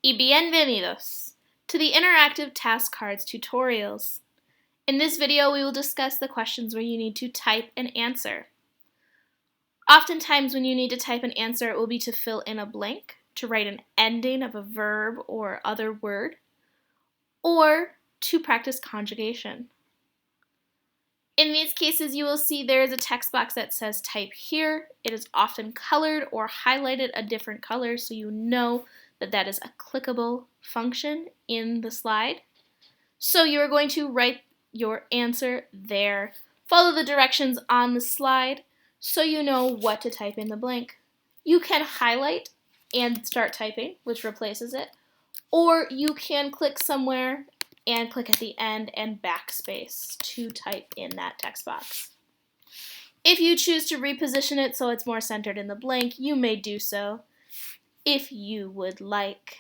Y bienvenidos to the Interactive Task Cards tutorials. In this video, we will discuss the questions where you need to type an answer. Oftentimes when you need to type an answer, it will be to fill in a blank, to write an ending of a verb or other word, or to practice conjugation. In these cases, you will see there is a text box that says type here. It is often colored or highlighted a different color so you know that that is a clickable function in the slide. So you're going to write your answer there. Follow the directions on the slide so you know what to type in the blank. You can highlight and start typing, which replaces it, or you can click somewhere and click at the end and backspace to type in that text box. If you choose to reposition it so it's more centered in the blank, you may do so if you would like.